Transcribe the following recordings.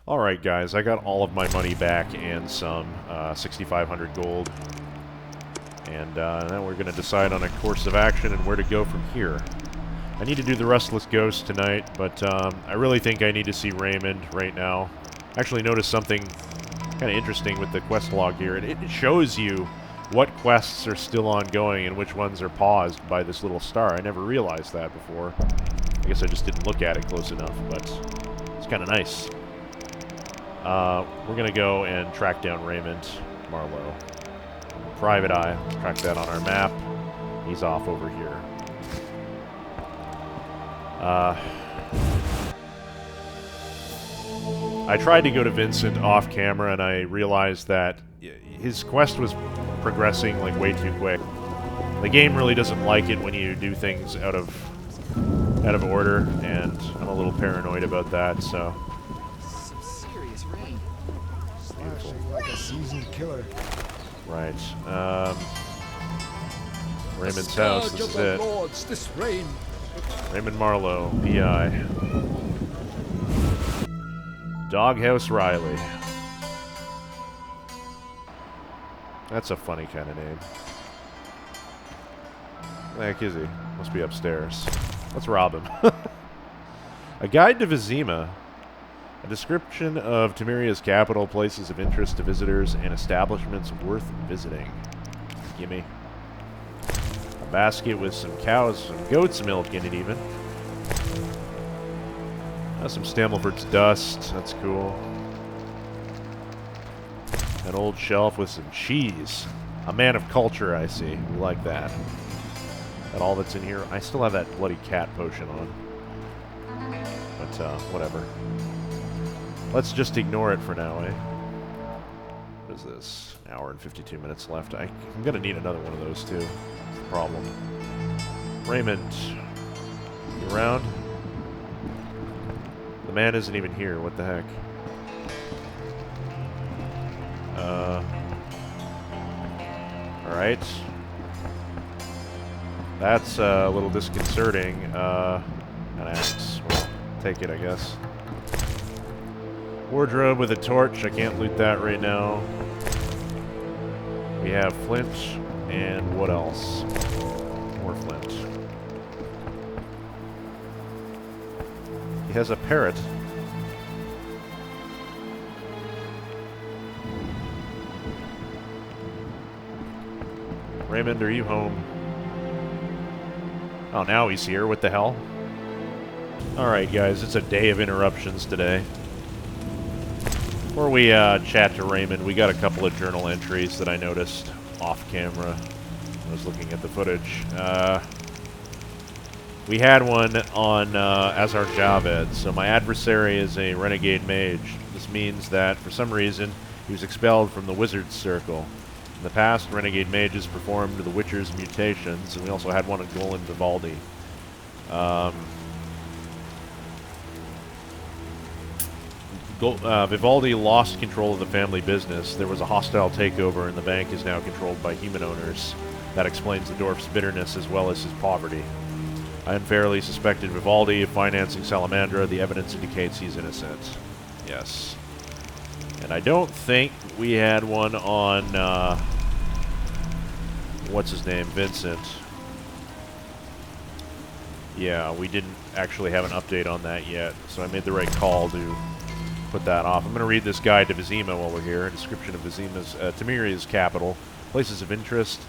Alright guys, I got all of my money back and some, 6,500 gold. And now we're going to decide on a course of action and where to go from here. I need to do the Restless Ghost tonight, but I really think I need to see Raymond right now. I actually noticed something kind of interesting with the quest log here. It shows you what quests are still ongoing and which ones are paused by this little star. I never realized that before. I guess I just didn't look at it close enough, but it's kind of nice. We're going to go and track down Raymond Maarloeve. Private Eye. Let's track that on our map. He's off over here. I tried to go to Vincent off camera and I realized that his quest was progressing like way too quick. The game really doesn't like it when you do things out of order, and I'm a little paranoid about that, so. Some serious rain. Beautiful. Like a seasoned killer. Right. Raymond's house, this is it. Lords, this rain. Raymond Maarloeve, P.I. Doghouse Riley. That's a funny kind of name. Where the heck is he? Must be upstairs. Let's rob him. A guide to Vizima. A description of Temeria's capital, places of interest to visitors, and establishments worth visiting. Gimme. A basket with some cows, some goat's milk in it even. Some Stamelford's dust. That's cool. An old shelf with some cheese. A man of culture, I see. We like that. That all that's in here. I still have that bloody cat potion on. But, whatever. Let's just ignore it for now, eh? What is this? An hour and 52 minutes left. I'm gonna need another one of those, too. That's the problem. Raymond. You around? The man isn't even here. What the heck? Alright. That's a little disconcerting. An axe. We'll take it, I guess. Wardrobe with a torch. I can't loot that right now. We have flint. And what else? More flint. He has a parrot. Raymond, are you home? Oh, now he's here. What the hell? Alright, guys. It's a day of interruptions today. Before we chat to Raymond, we got a couple of journal entries that I noticed off camera. I was looking at the footage. We had one on Azar Javed. So my adversary is a renegade mage. This means that, for some reason, he was expelled from the wizard's circle. In the past, renegade mages performed the Witcher's mutations, and we also had one on Golan Vivaldi. Vivaldi lost control of the family business. There was a hostile takeover, and the bank is now controlled by human owners. That explains the dwarf's bitterness as well as his poverty. I unfairly suspected Vivaldi of financing Salamandra. The evidence indicates he's innocent. Yes. And I don't think we had one on, what's his name? Vincent. Yeah, we didn't actually have an update on that yet, so I made the right call to put that off. I'm going to read this guide to Vizima while we're here. A description of Vizima's, Temeria's capital, places of interest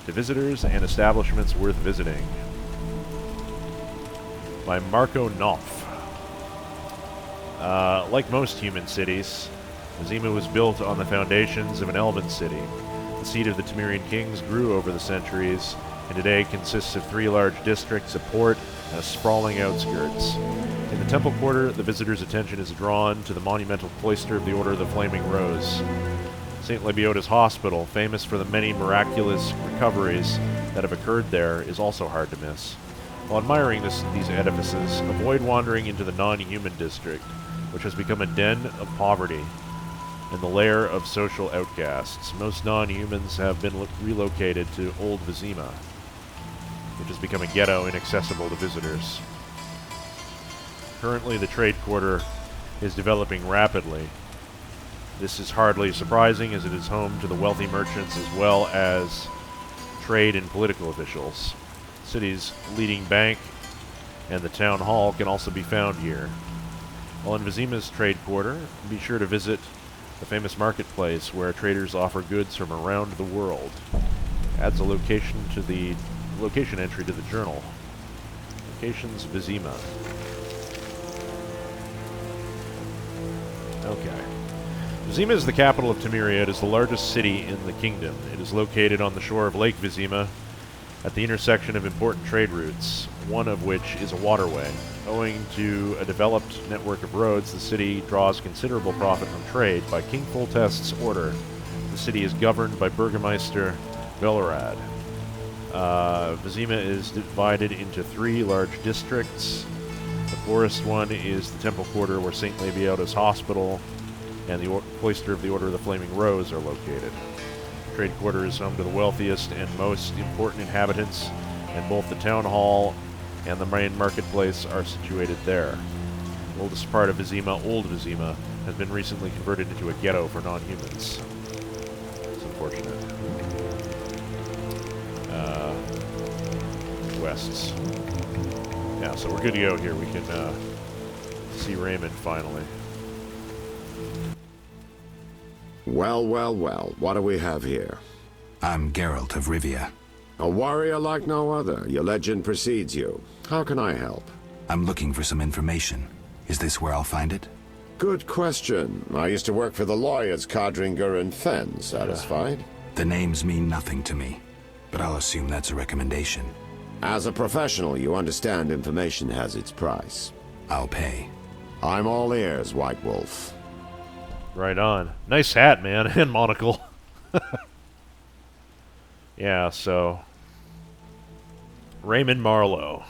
to visitors, and establishments worth visiting. By Marco Knopf. Like most human cities, Vizima was built on the foundations of an elven city. The seat of the Temerian kings grew over the centuries, and today consists of 3 large districts, a port, and a sprawling outskirts. In the Temple Quarter, the visitor's attention is drawn to the monumental cloister of the Order of the Flaming Rose. St. Lebiota's Hospital, famous for the many miraculous recoveries that have occurred there, is also hard to miss. While admiring these edifices, avoid wandering into the non-human district, which has become a den of poverty and the lair of social outcasts. Most non-humans have been relocated to Old Vizima, which has become a ghetto inaccessible to visitors. Currently, the trade quarter is developing rapidly. This is hardly surprising, as it is home to the wealthy merchants as well as trade and political officials. The city's leading bank and the town hall can also be found here. While in Vizima's trade quarter, be sure to visit the famous marketplace where traders offer goods from around the world. Adds a location to the location entry to the journal. Locations Vizima. Okay. Vizima is the capital of Temeria. It is the largest city in the kingdom. It is located on the shore of Lake Vizima at the intersection of important trade routes, one of which is a waterway. Owing to a developed network of roads, the city draws considerable profit from trade. By King Foltest's order, the city is governed by Burgomaster Velorad. Vizima is divided into 3 large districts. The forest one is the temple quarter where St. Labiota's Hospital and the cloister of the Order of the Flaming Rose are located. The trade quarter is home to the wealthiest and most important inhabitants, and both the town hall and the main marketplace are situated there. The oldest part of Vizima, Old Vizima, has been recently converted into a ghetto for non-humans. It's unfortunate. Quests. Yeah, so we're good to go here. We can see Raymond finally. Well, well, well. What do we have here? I'm Geralt of Rivia. A warrior like no other. Your legend precedes you. How can I help? I'm looking for some information. Is this where I'll find it? Good question. I used to work for the lawyers Codringher and Fenn. Satisfied? The names mean nothing to me, but I'll assume that's a recommendation. As a professional, you understand information has its price. I'll pay. I'm all ears, White Wolf. Right on. Nice hat, man, and monocle. Yeah, so Raymond Maarloeve.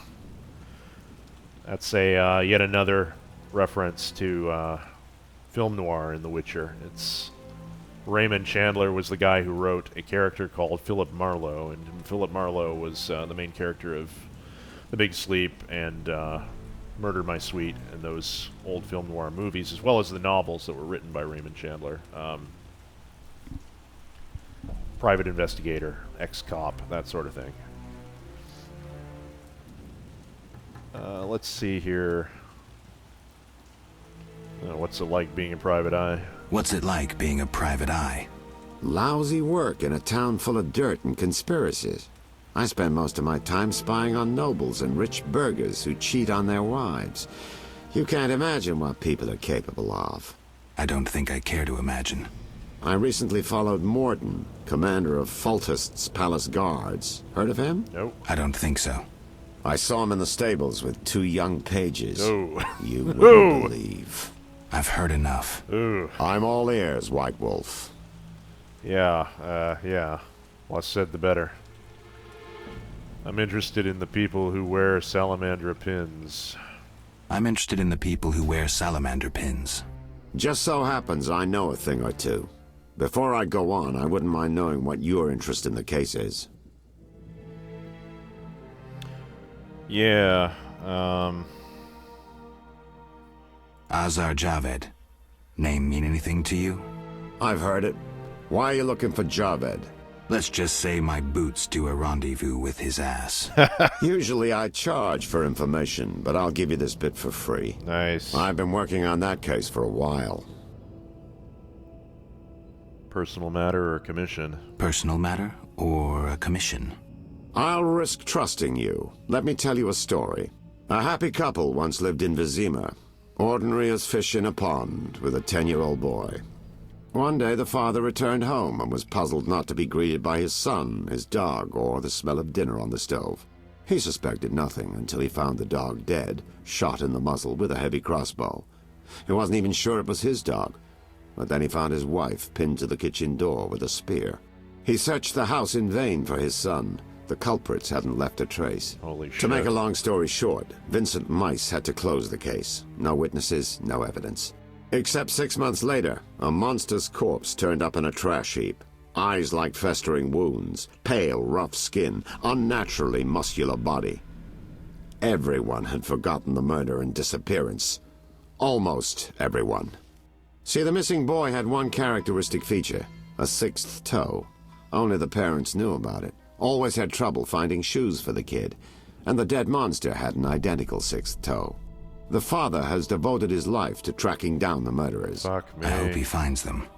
That's a yet another reference to film noir in The Witcher. It's Raymond Chandler was the guy who wrote a character called Philip Marlowe, and Philip Marlowe was the main character of The Big Sleep and Murder My Sweet and those old film noir movies, as well as the novels that were written by Raymond Chandler. Private investigator, ex-cop, that sort of thing. Let's see here. What's it like being a private eye? What's it like being a private eye? Lousy work in a town full of dirt and conspiracies. I spend most of my time spying on nobles and rich burghers who cheat on their wives. You can't imagine what people are capable of. I don't think I care to imagine. I recently followed Morden, commander of Foltest's palace guards. Heard of him? Nope. I don't think so. I saw him in the stables with 2 young pages. Oh. You wouldn't believe. I've heard enough. Ooh. I'm all ears, White Wolf. Yeah, yeah. Less said, the better. I'm interested in the people who wear Salamandra pins. I'm interested in the people who wear salamander pins. Just so happens I know a thing or two. Before I go on, I wouldn't mind knowing what your interest in the case is. Yeah, Azar Javed. Name mean anything to you? I've heard it. Why are you looking for Javed? Let's just say my boots do a rendezvous with his ass. Usually I charge for information, but I'll give you this bit for free. nice. I've been working on that case for a while. Personal matter or commission? Personal matter or a commission? I'll risk trusting you. Let me tell you a story. A happy couple once lived in Vizima. Ordinary as fish in a pond, with a 10-year-old boy. One day the father returned home and was puzzled not to be greeted by his son, his dog, or the smell of dinner on the stove. He suspected nothing until he found the dog dead, shot in the muzzle with a heavy crossbow. He wasn't even sure it was his dog, but then he found his wife pinned to the kitchen door with a spear. He searched the house in vain for his son. The culprits hadn't left a trace. Holy shit. To make a long story short, Vincent Mice had to close the case. No witnesses, no evidence. Except 6 months later, a monster's corpse turned up in a trash heap. Eyes like festering wounds, pale, rough skin, unnaturally muscular body. Everyone had forgotten the murder and disappearance. Almost everyone. See, the missing boy had one characteristic feature, a sixth toe. Only the parents knew about it. Always had trouble finding shoes for the kid. And the dead monster had an identical sixth toe. The father has devoted his life to tracking down the murderers. Fuck me. I hope he finds them.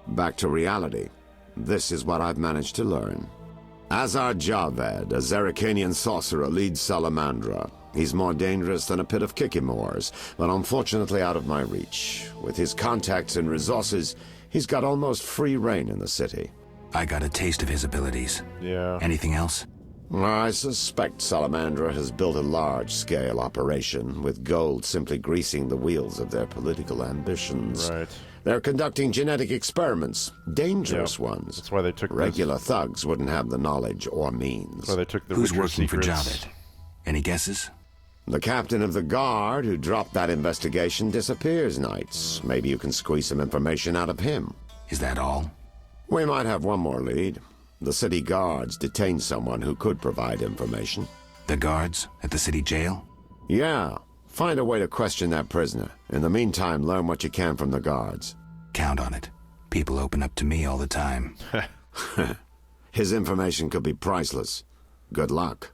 Back to reality. This is what I've managed to learn. Scoia'tael, a Zerrikanian sorcerer, leads Salamandra. He's more dangerous than a pit of Kikimores, but unfortunately out of my reach. With his contacts and resources, he's got almost free reign in the city. I got a taste of his abilities. Yeah. Anything else? I suspect Salamandra has built a large-scale operation, with gold simply greasing the wheels of their political ambitions. Right. They're conducting genetic experiments, dangerous ones. That's why they took Regular thugs wouldn't have the knowledge or means. That's why they took the Who's Witcher working for secrets. Javed? Any guesses? The captain of the guard who dropped that investigation disappears nights. Maybe you can squeeze some information out of him. Is that all? We might have one more lead. The city guards detained someone who could provide information. The guards at the city jail? Yeah. Find a way to question that prisoner. In the meantime, learn what you can from the guards. Count on it. People open up to me all the time. His information could be priceless. Good luck.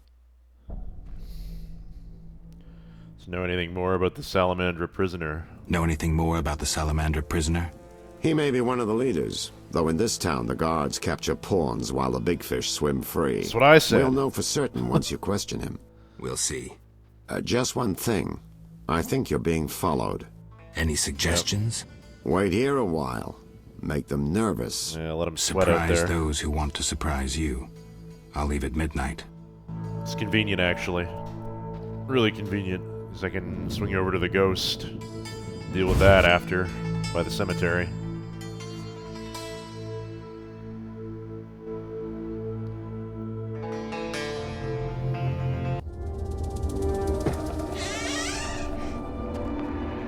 So know anything more about the Salamandra prisoner? Know anything more about the Salamandra prisoner? He may be one of the leaders, though in this town the guards capture pawns while the big fish swim free. That's what I said. We'll know for certain once you question him. We'll see. Just one thing. I think you're being followed. Any suggestions? Wait here a while. Make them nervous. Yeah, let him sweat out Surprise there. those who want to surprise you. I'll leave at midnight. It's convenient, actually. Really convenient, because I can swing over to the ghost. Deal with that after, by the cemetery.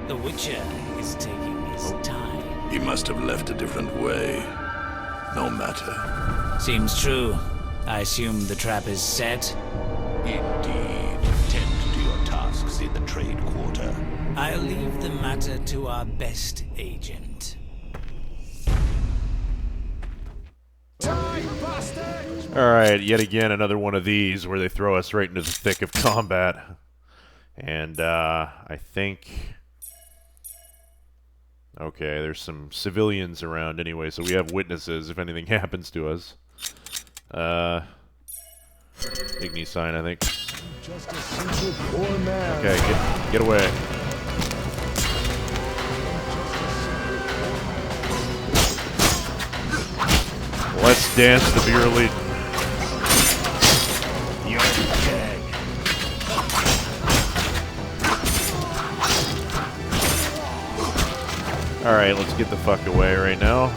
The Witcher is taking his time. He must have left a different way. No matter. Seems true. I assume the trap is set. Indeed. Tend to your tasks in the trade quarter. I'll leave the matter to our best agent. Alright, yet again another one of these where they throw us right into the thick of combat. And, I think... Okay, there's some civilians around anyway, so we have witnesses if anything happens to us. Igni sign, I think. Just a simple poor man. Okay, get away. Let's dance the beer lead. Alright, let's get the fuck away right now.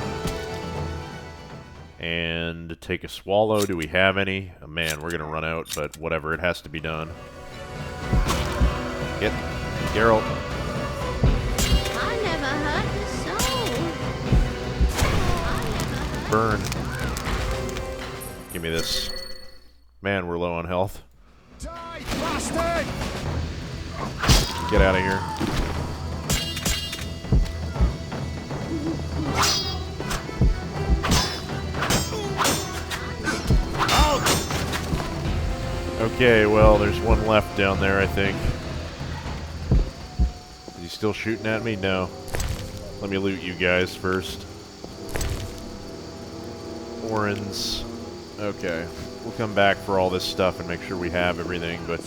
And take a swallow. Do we have any? Oh, man, we're gonna run out, but whatever, it has to be done. Get Geralt. I never hurt the soul. Burn. Give me this. Man, we're low on health. Die, bastard! Get out of here. Okay, well, there's one left down there, I think. Is he still shooting at me? No. Let me loot you guys first. Orens. Okay. We'll come back for all this stuff and make sure we have everything, but,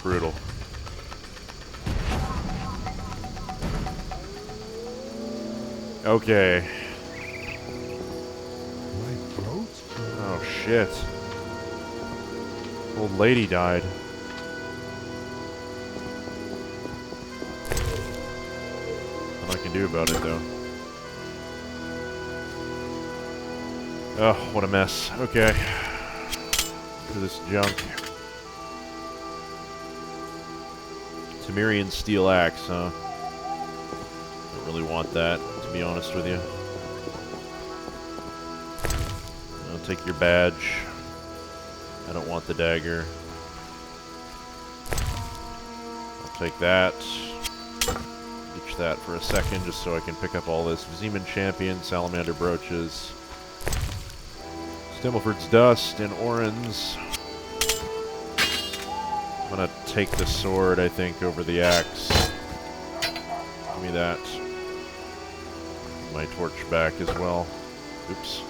brutal. Okay. My throat? Oh, shit. Old lady died. Nothing I can do about it, though. Oh, what a mess. Okay. To this junk. Temerian steel axe, huh? Don't really want that, to be honest with you. I'll take your badge. I don't want the dagger. take that. Ditch that for a second, just so I can pick up all this. Zeman Champion, Salamander Brooches. Stimmelford's Dust and Orin's. I'm gonna take the sword, I think, over the axe. Give me that. My torch back as well. Oops.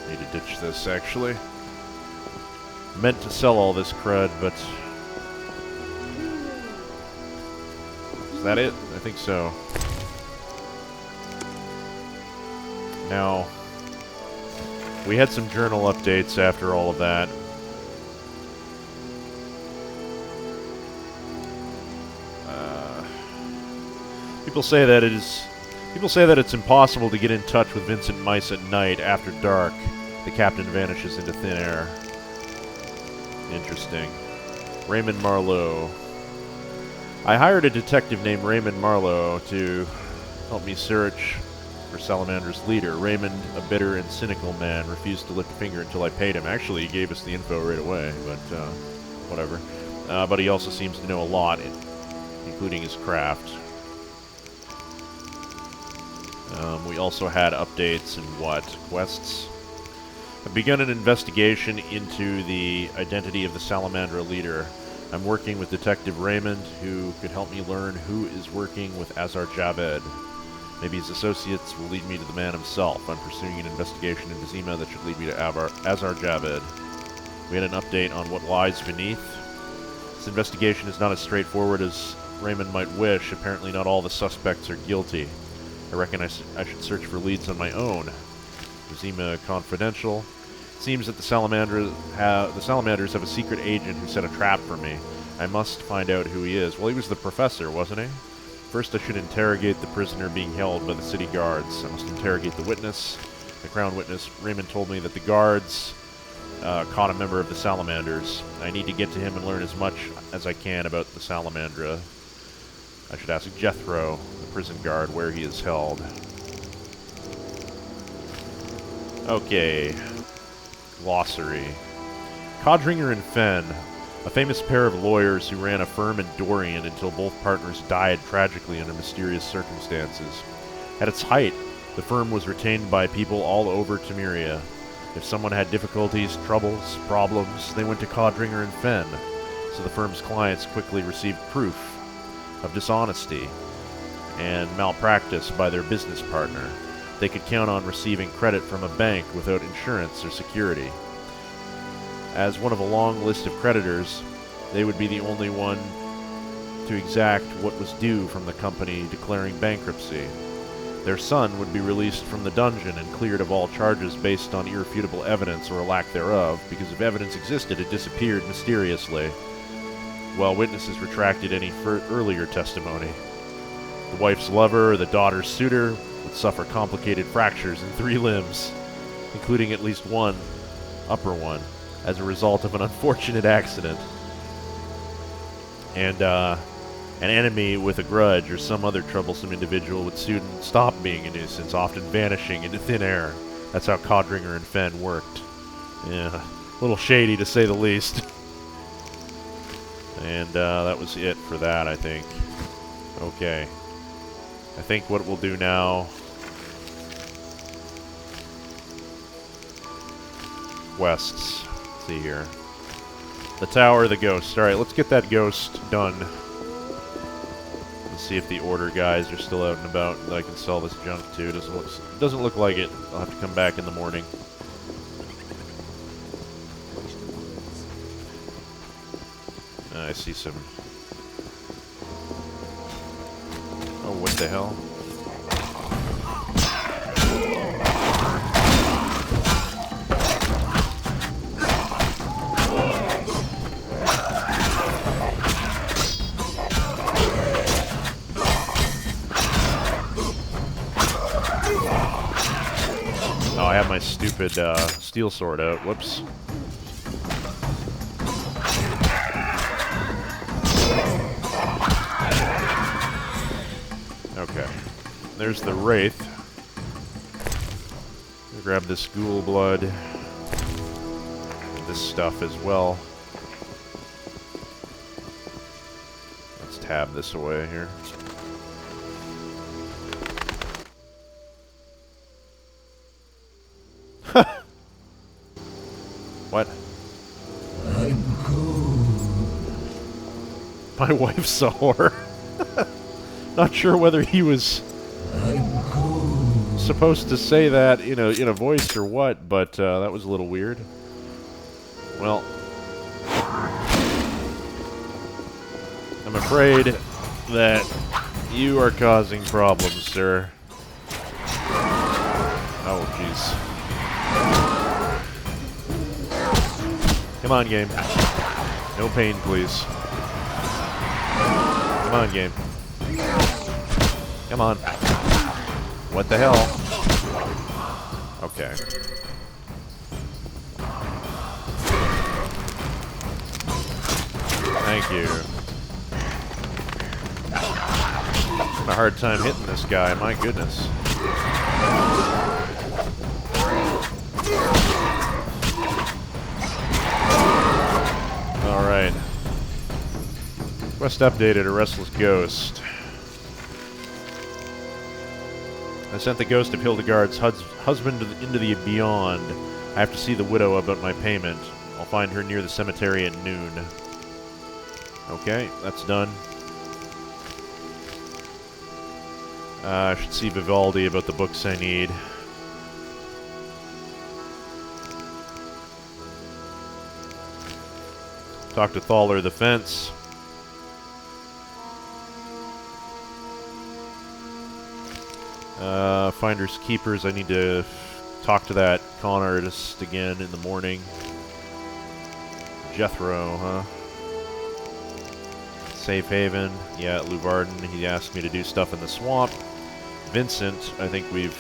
Need to ditch this, actually. Meant to sell all this crud, but... Is that it? I think so. Now... We had some journal updates after all of that. People say that it's impossible to get in touch with Vincent Mice at night after dark. The captain vanishes into thin air. Interesting. Raymond Maarloeve. I hired a detective named Raymond Maarloeve to help me search for Salamandra's leader. Raymond, a bitter and cynical man, refused to lift a finger until I paid him. Actually, he gave us the info right away, but whatever. But he also seems to know a lot, including his craft. We also had updates and quests. I've begun an investigation into the identity of the Salamandra leader. I'm working with Detective Raymond, who could help me learn who is working with Azar Javed. Maybe his associates will lead me to the man himself. I'm pursuing an investigation in Vizima that should lead me to Azar Javed. We had an update on what lies beneath. This investigation is not as straightforward as Raymond might wish. Apparently not all the suspects are guilty. I reckon I should search for leads on my own. Vizima Confidential. It seems that the Salamanders have a secret agent who set a trap for me. I must find out who he is. Well, he was the professor, wasn't he? First, I should interrogate the prisoner being held by the city guards. I must interrogate the witness. The crown witness. Raymond told me that the guards caught a member of the Salamanders. I need to get to him and learn as much as I can about the Salamandra. I should ask Jethro, the prison guard, where he is held. Okay. Glossary. Codringher and Fenn, a famous pair of lawyers who ran a firm in Dorian until both partners died tragically under mysterious circumstances. At its height, the firm was retained by people all over Temeria. If someone had difficulties, troubles, problems, they went to Codringher and Fenn, so the firm's clients quickly received proof of dishonesty and malpractice by their business partner. They could count on receiving credit from a bank without insurance or security. As one of a long list of creditors, they would be the only one to exact what was due from the company declaring bankruptcy. Their son would be released from the dungeon and cleared of all charges based on irrefutable evidence or a lack thereof, because if evidence existed, it disappeared mysteriously, while witnesses retracted any earlier testimony. The wife's lover or the daughter's suitor would suffer complicated fractures in 3 limbs, including at least one, upper one, as a result of an unfortunate accident. And an enemy with a grudge or some other troublesome individual would soon stop being a nuisance, often vanishing into thin air. That's how Codringher and Fenn worked. Yeah, a little shady to say the least. And that was it for that, I think. Okay. I think what we'll do now... Quests. Let's see here. The Tower of the Ghost. Alright, let's get that ghost done. Let's see if the Order guys are still out and about that I can sell this junk to. Doesn't look like it. I'll have to come back in the morning. I see some... Oh, what the hell? Oh, I have my stupid steel sword out. Whoops. Okay. There's the Wraith. Grab this ghoul blood. this stuff as well. Let's tab this away here. What? I'm cold. My wife's a whore. Not sure whether he was I'm cold. supposed to say that in a voice or what, but that was a little weird. Well, I'm afraid that you are causing problems, sir. Oh, jeez. Come on, game. No pain, please. Come on, game. Come on. What the hell? Okay. Thank you. Having a hard time hitting this guy, my goodness. Alright. Quest updated, a restless ghost. I sent the ghost of Hildegard's husband into the beyond. I have to see the widow about my payment. I'll find her near the cemetery at noon. Okay, that's done. I should see Vivaldi about the books I need. Talk to Thaler the Fence. Finders Keepers, I need to talk to that con artist again in the morning. Jethro, huh? Safe Haven, yeah, at Luvarden. He asked me to do stuff in the swamp. Vincent, I think we've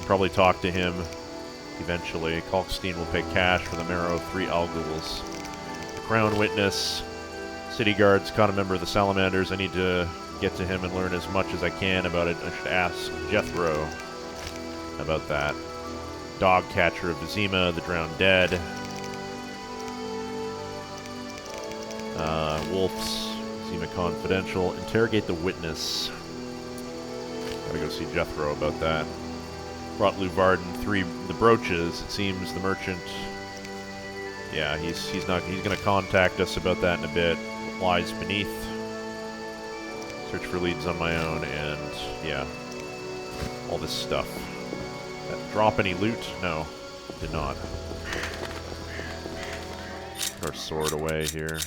probably talked to him eventually. Kalkstein will pay cash for the marrow of 3 Alguls. The Crown Witness. City Guards caught a member of the Salamanders. I need to get to him and learn as much as I can about it. I should ask Jethro about that. Dog Catcher of Vizima, the Drowned Dead. Wolf's Vizima Confidential. Interrogate the Witness. Gotta go see Jethro about that. Brought Luvarden the brooches. It seems the merchant. Yeah, he's gonna contact us about that in a bit. What lies beneath? Search for leads on my own, and yeah, all this stuff. That drop any loot? No, did not. Put our sword away here.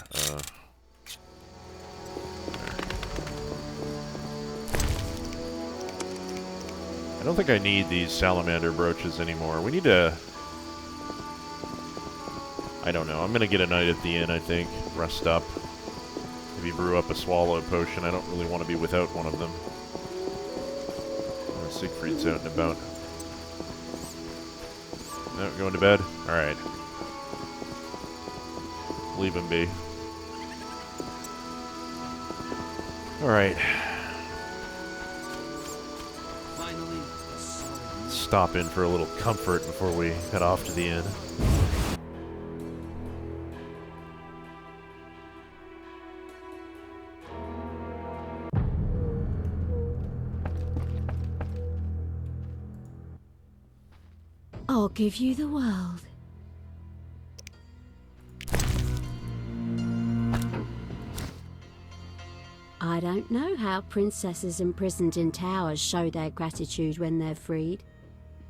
I don't think I need these salamander brooches anymore. We need to... I don't know. I'm going to get a night at the inn, I think. Rest up. Maybe brew up a swallow potion. I don't really want to be without one of them. Oh, Siegfried's out and about. No, going to bed? Alright. Leave him be. Alright. Stop in for a little comfort before we head off to the inn. I'll give you the world. I don't know how princesses imprisoned in towers show their gratitude when they're freed,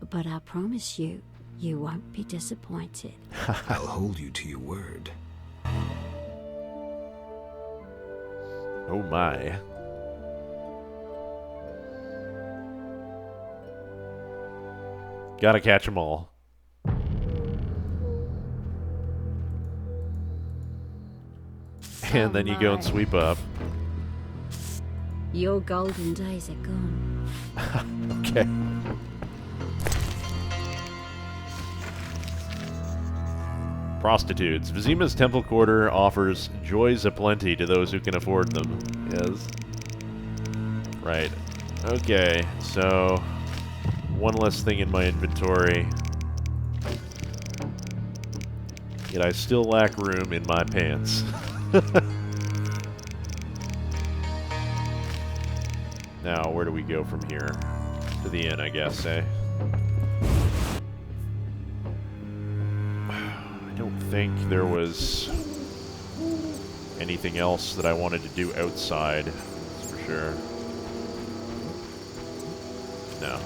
but I promise you, you won't be disappointed. I'll hold you to your word. Oh my. Gotta catch them all. And then you go and sweep up. Your golden days are gone. Okay. Prostitutes. Vizima's temple quarter offers joys aplenty to those who can afford them. Yes. Right. Okay, so... one less thing in my inventory. Yet I still lack room in my pants. Now, where do we go from here? To the inn, I guess, eh? I don't think there was anything else that I wanted to do outside, that's for sure. No.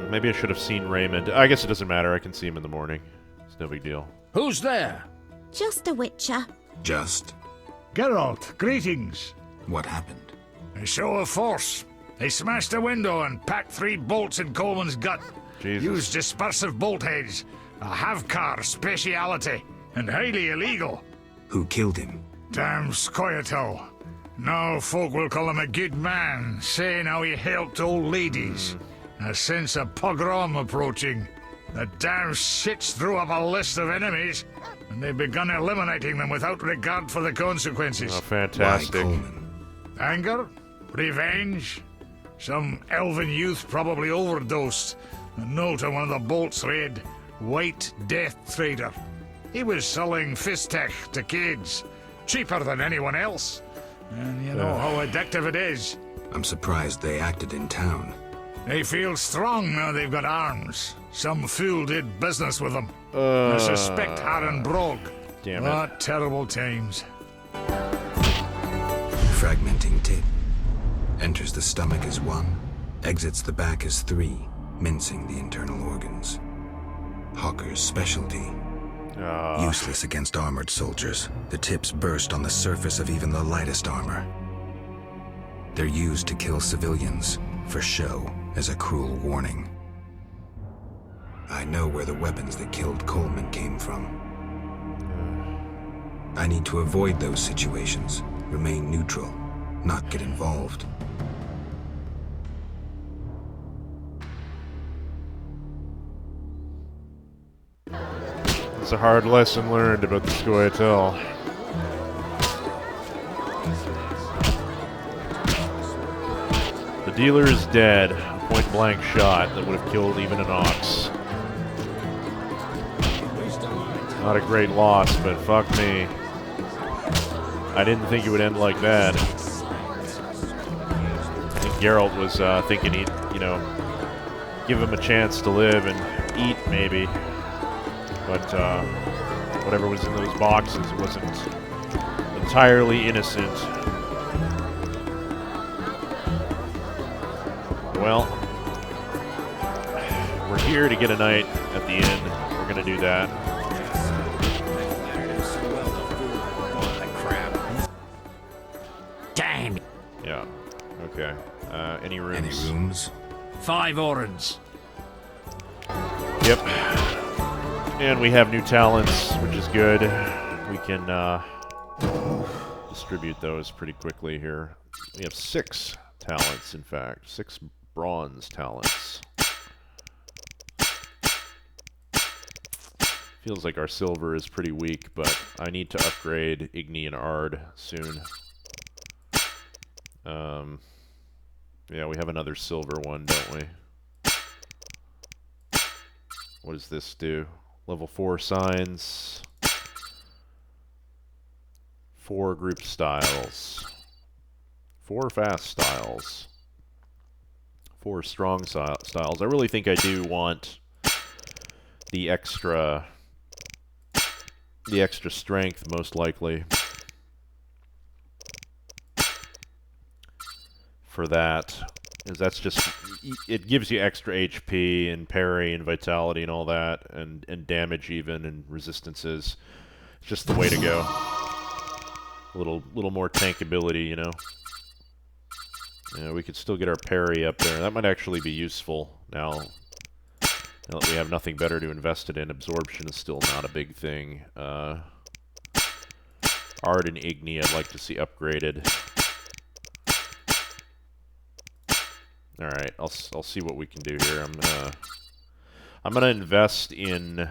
Maybe I should have seen Raymond. I guess it doesn't matter. I can see him in the morning. It's no big deal. Who's there? Just a witcher. Just Geralt, greetings. what happened? A show of force. They smashed a window and packed 3 bolts in Coleman's gut. Jesus. Used dispersive bolt heads. A Havcar speciality. And highly illegal. Who killed him? Damn Scoia'tael. Now folk will call him a good man, saying how he helped old ladies. A sense of pogrom approaching. The damn shits threw up a list of enemies, and they've begun eliminating them without regard for the consequences. Oh, Why fantastic. Coleman? Anger? Revenge? Some elven youth probably overdosed. A note on one of the bolts read, White Death Trader. He was selling Fistech to kids. Cheaper than anyone else. And you know how addictive it is. I'm surprised they acted in town. They feel strong now they've got arms. Some fool did business with them. I suspect Aaron broke. Damn it. What terrible times. Fragmenting tip. Enters the stomach as 1, exits the back as 3, mincing the internal organs. Hawker's specialty. Useless against armored soldiers. The tips burst on the surface of even the lightest armor. They're used to kill civilians, for show, as a cruel warning. I know where the weapons that killed Coleman came from. I need to avoid those situations, remain neutral, not get involved. It's a hard lesson learned about the Scoia'tael. The dealer is dead. A point-blank shot that would have killed even an ox. Not a great loss, but fuck me. I didn't think it would end like that. I think Geralt was thinking he'd, give him a chance to live and eat, maybe. But whatever was in those boxes wasn't entirely innocent. Well, we're here to get a night at the inn. We're gonna do that. Damn. Yeah. Okay. Any rooms? Any rooms? 5 orens. Yep. And we have new talents, which is good. We can distribute those pretty quickly here. We have 6 talents, in fact. 6 bronze talents. Feels like our silver is pretty weak, but I need to upgrade Igni and Ard soon. Yeah, we have another silver one, don't we? What does this do? Level 4 signs. 4 group styles. 4 fast styles. 4 strong styles. I really think I do want the extra strength, most likely, for that. Because that's just, it gives you extra HP and parry and vitality and all that, and damage even, and resistances. It's just the way to go. A little more tankability, you know. Yeah, we could still get our parry up there. That might actually be useful now that we have nothing better to invest it in. Absorption is still not a big thing. Ard and Igni I'd like to see upgraded. All right, I'll see what we can do here. I'm gonna invest in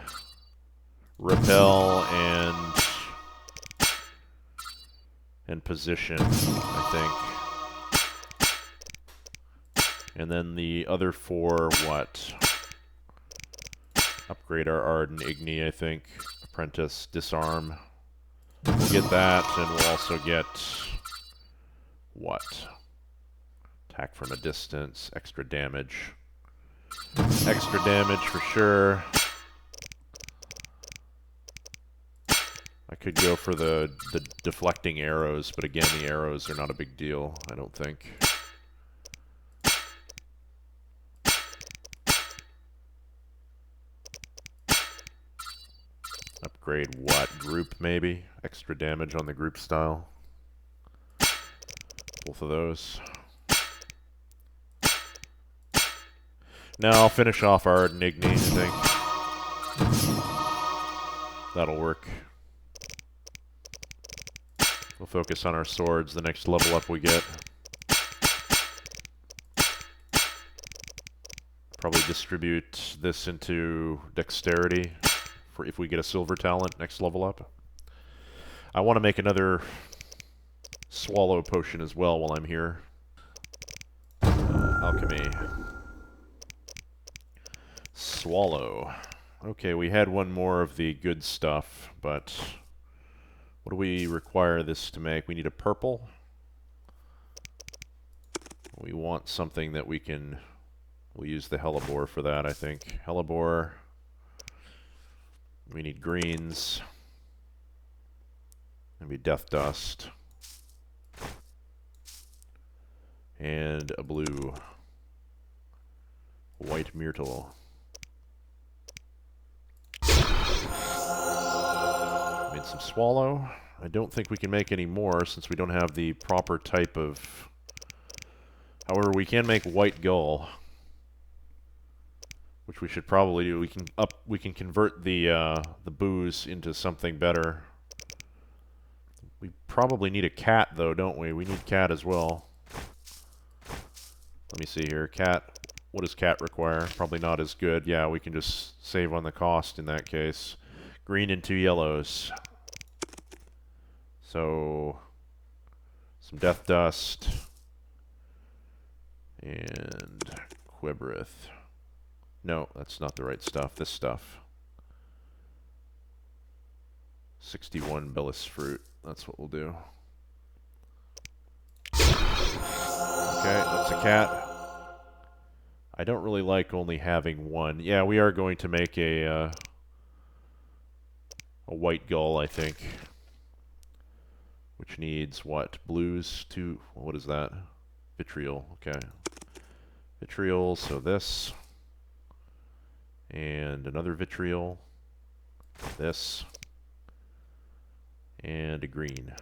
repel and position, I think. And then the other 4, what? Upgrade our Arden Igni, I think. Apprentice, disarm. We'll get that, and we'll also get... what? Attack from a distance, extra damage. Extra damage for sure. I could go for the deflecting arrows, but again, the arrows are not a big deal, I don't think. Upgrade what? Group, maybe? Extra damage on the group style. Both of those. Now I'll finish off our Igni, I think. That'll work. We'll focus on our swords the next level up we get. Probably distribute this into dexterity for if we get a silver talent next level up. I want to make another swallow potion as well while I'm here. Alchemy. Swallow. Okay, we had one more of the good stuff, but what do we require this to make? We need a purple. We want something that we can... We'll use the hellebore for that, I think. Hellebore. We need greens. Maybe death dust. And a blue. White myrtle. Made some swallow. I don't think we can make any more since we don't have the proper type of... However, we can make white gull, which we should probably do. We can convert the booze into something better. We probably need a cat though, don't we? We need cat as well. Let me see here. Cat. What does cat require? Probably not as good. Yeah, we can just save on the cost in that case. Green and 2 yellows. So some death dust and quiberith. No, that's not the right stuff. This stuff. 61 bellis fruit. That's what we'll do. Okay, that's a cat. I don't really like only having one. Yeah, we are going to make a white gull, I think. Which needs what? Blues? What is that? Vitriol. Okay. Vitriol, so this. And another vitriol. This. And a green.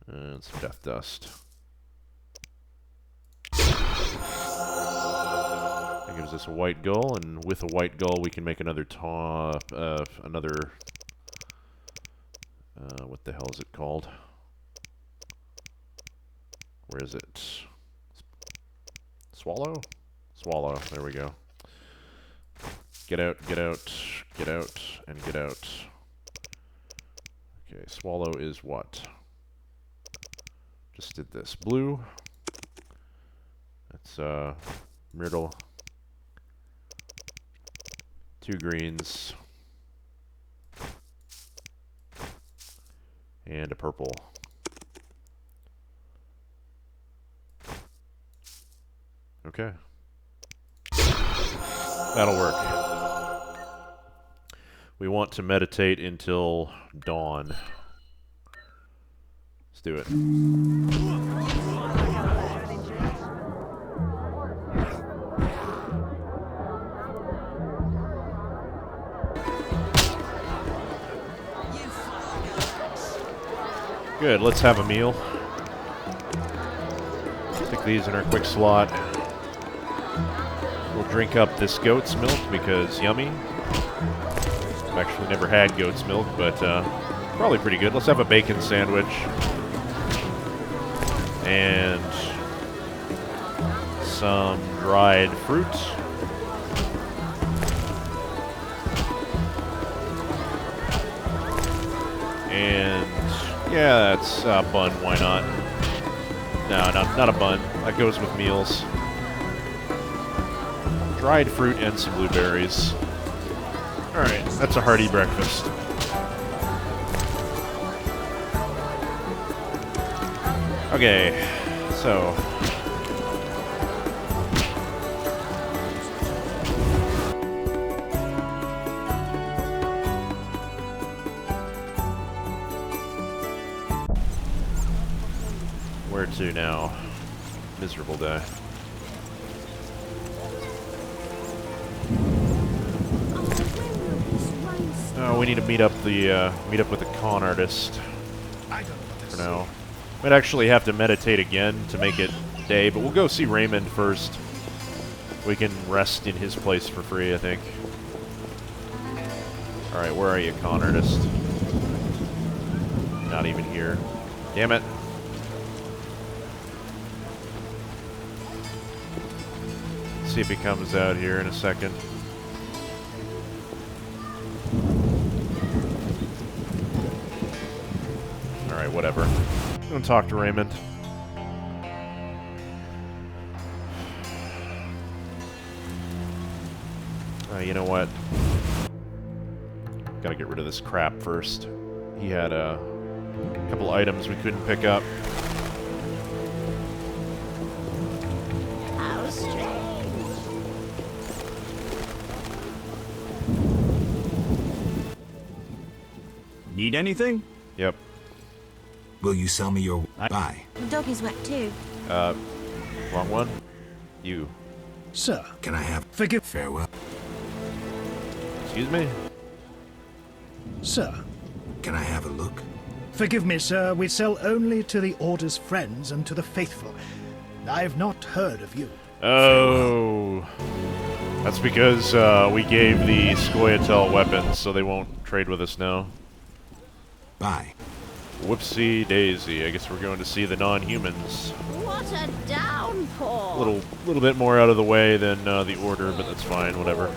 And some death dust. That gives us a white gull, and with a white gull we can make another what the hell is it called? Where is it? Swallow? Swallow, there we go. Get out, get out, get out, and get out. Okay, swallow is what? Just did this. Blue. That's myrtle. 2 greens. And a purple. Okay. That'll work. We want to meditate until dawn. Let's do it. Good, let's have a meal. Stick these in our quick slot. We'll drink up this goat's milk because yummy. I've actually never had goat's milk, but probably pretty good. Let's have a bacon sandwich. And some dried fruit. And yeah, that's bun, why not? No, not a bun. That goes with meals. Dried fruit and some blueberries. Alright, that's a hearty breakfast. Okay, so... where to now? Miserable day. Oh, we need to meet up with the con artist for now. Might actually have to meditate again to make it day, but we'll go see Raymond first. We can rest in his place for free, I think. Alright, where are you, con artist? Not even here. Damn it. See if he comes out here in a second. Alright, whatever. I'm gonna talk to Raymond. You know what? Gotta get rid of this crap first. He had a couple items we couldn't pick up. How strange. Need anything? Yep. Will you sell me your... Bye. The dog is wet too. Wrong one? You. Sir, Can I have... forgive... Farewell. Excuse me? Sir, Can I have a look? forgive me, sir. We sell only to the Order's friends and to the faithful. I've not heard of you. Oh. That's because we gave the Scoia'tael weapons, so they won't trade with us now. Bye. Whoopsie daisy. I guess we're going to see the non-humans. What a downpour! Little bit more out of the way than the Order, but that's fine, whatever.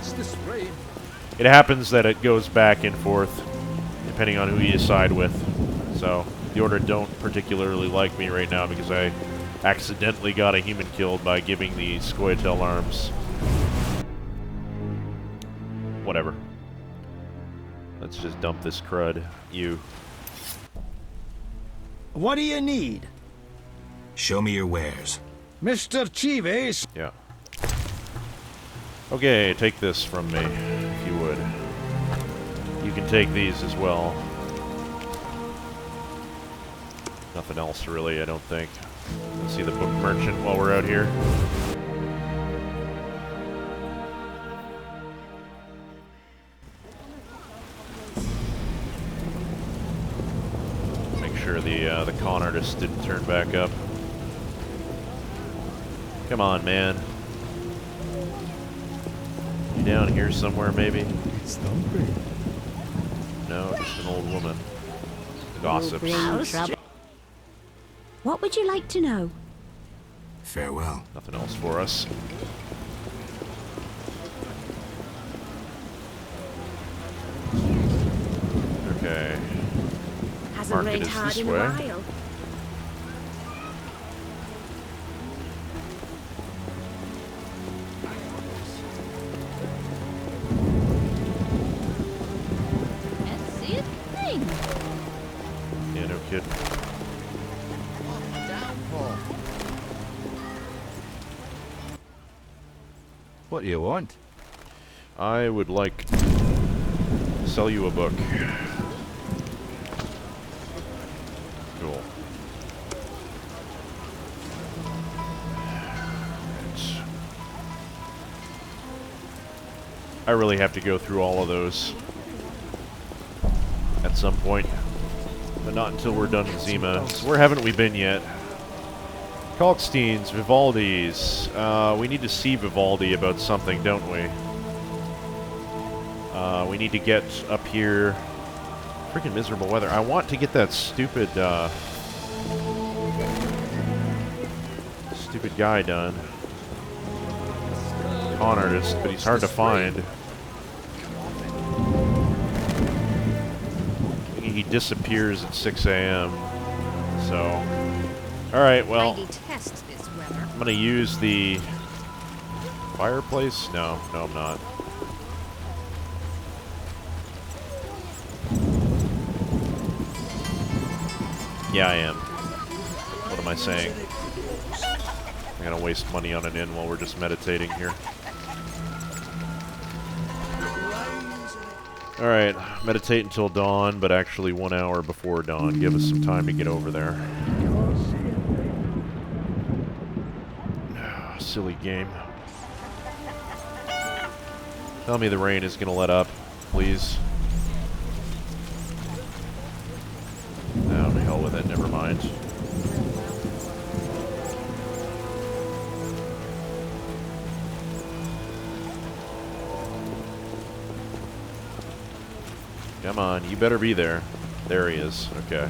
It happens that it goes back and forth, depending on who you side with. So, the Order don't particularly like me right now because I accidentally got a human killed by giving the Scoia'tael arms. Whatever. Let's just dump this crud. You. What do you need? Show me your wares. Mr. Chives? Yeah. Okay, take this from me, if you would. You can take these as well. Nothing else, really, I don't think. Let's see the book merchant while we're out here. Make sure the con artist didn't turn back up. Come on, man. You down here somewhere, maybe? No, just an old woman. Gossips. What would you like to know? Farewell. Nothing else for us. Okay. Hasn't Market rained is hard this in a way. while. Can't see a thing. Yeah, no kidding. What do you want? I would like to sell you a book. Cool. I really have to go through all of those at some point, but not until we're done with Zima. So where haven't we been yet? Kalkstein's, Vivaldi's. We need to see Vivaldi about something, don't we? We need to get up here. Freaking miserable weather. I want to get that stupid, stupid guy done. Con artist, but he's hard to find. He disappears at 6 a.m. So Alright, well, I detest this weather. I'm gonna use the fireplace? No, I'm not. Yeah, I am. What am I saying? I'm gonna waste money on an inn while we're just meditating here. Alright, meditate until dawn, but actually 1 hour before dawn. Give us some time to get over there. Silly game. Tell me the rain is gonna let up, please. Oh, to hell with it, never mind. Come on, you better be there. There he is, okay.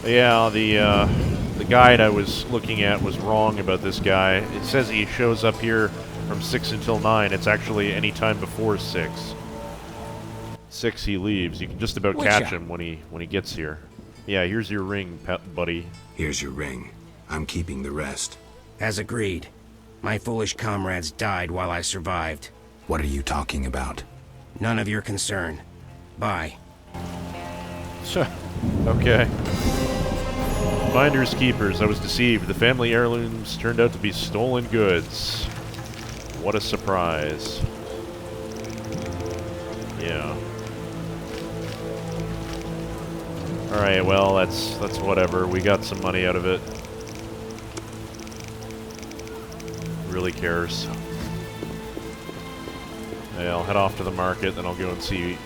Yeah, the guide I was looking at was wrong about this guy. It says he shows up here from 6 until 9. It's actually any time before 6. 6 he leaves. You can just about catch him when he gets here. Yeah, here's your ring, buddy. Here's your ring. I'm keeping the rest. As agreed. My foolish comrades died while I survived. What are you talking about? None of your concern. Bye. Okay. Finders keepers, I was deceived. The family heirlooms turned out to be stolen goods. What a surprise. Yeah. Alright, well, that's whatever. We got some money out of it. Really cares. Yeah, I'll head off to the market, then I'll go and see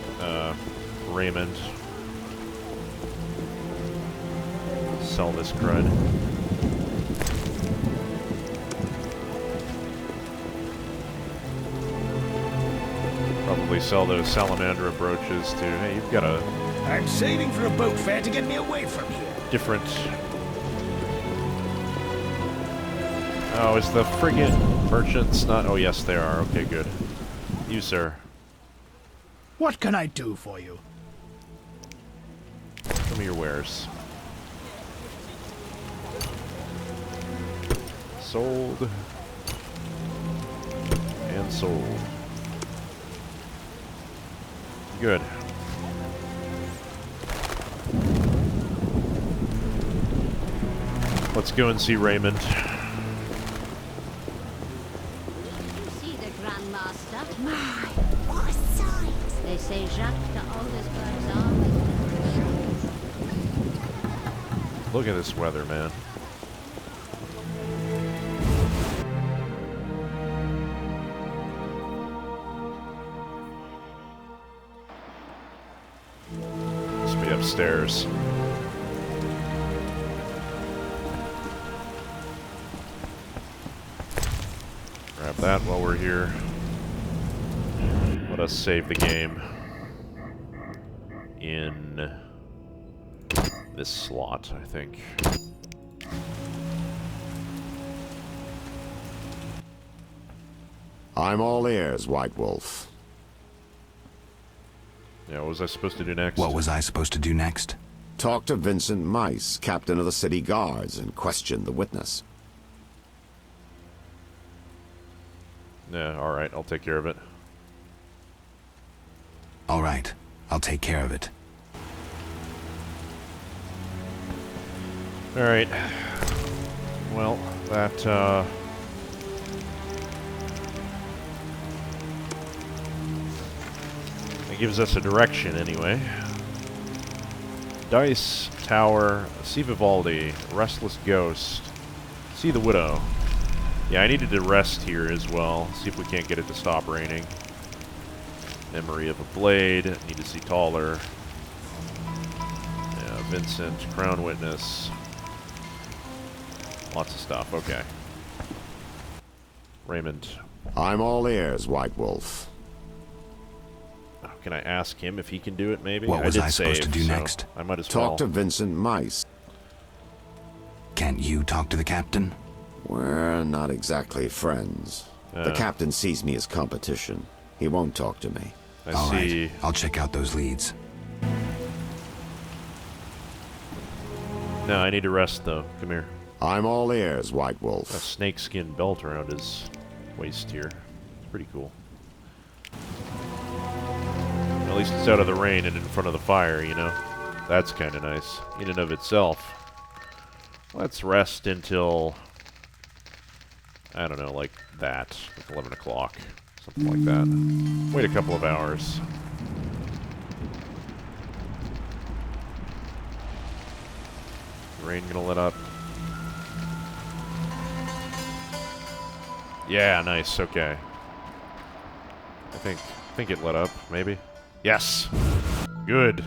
Raymond. Sell this crud. Probably sell those Salamandra brooches too. Hey, you've got a... I'm saving for a boat fare to get me away from here. Different... Oh, is the frigate merchants not... Oh, yes, they are. Okay, good. You, sir. What can I do for you? Show me your wares. Sold. And sold. Good. Let's go and see Raymond. See the Grandmaster? My, what a sight! They say Jacques the oldest birds always. Look at this weather, man. Must be upstairs. Grab that while we're here. Let us save the game in this slot, I think. I'm all ears, White Wolf. Yeah, what was I supposed to do next? What was I supposed to do next? Talk to Vincent Mice, captain of the city guards, and question the witness. Yeah, alright, I'll take care of it. Alright, I'll take care of it. Alright. Well, that gives us a direction, anyway. Dice, Tower, see Vivaldi, Restless Ghost, see the Widow. Yeah, I needed to rest here as well. See if we can't get it to stop raining. Memory of a Blade, need to see Taller. Yeah, Vincent, Crown Witness. Lots of stuff, okay. Raymond. I'm all ears, White Wolf. Can I ask him if he can do it, maybe? What was I save, supposed to do so next? I might as well. Talk to Vincent Mice. Can't you talk to the captain? We're not exactly friends. The captain sees me as competition. He won't talk to me. I see. Right. I'll check out those leads. No, I need to rest, though. Come here. I'm all ears, White Wolf. A snakeskin belt around his waist here. It's pretty cool. At least it's out of the rain and in front of the fire, you know? That's kind of nice, in and of itself. Let's rest until, I don't know, like that. Like 11 o'clock. Something like that. Wait a couple of hours. Rain gonna let up. Yeah, nice, okay. I think it let up, maybe? Yes! Good.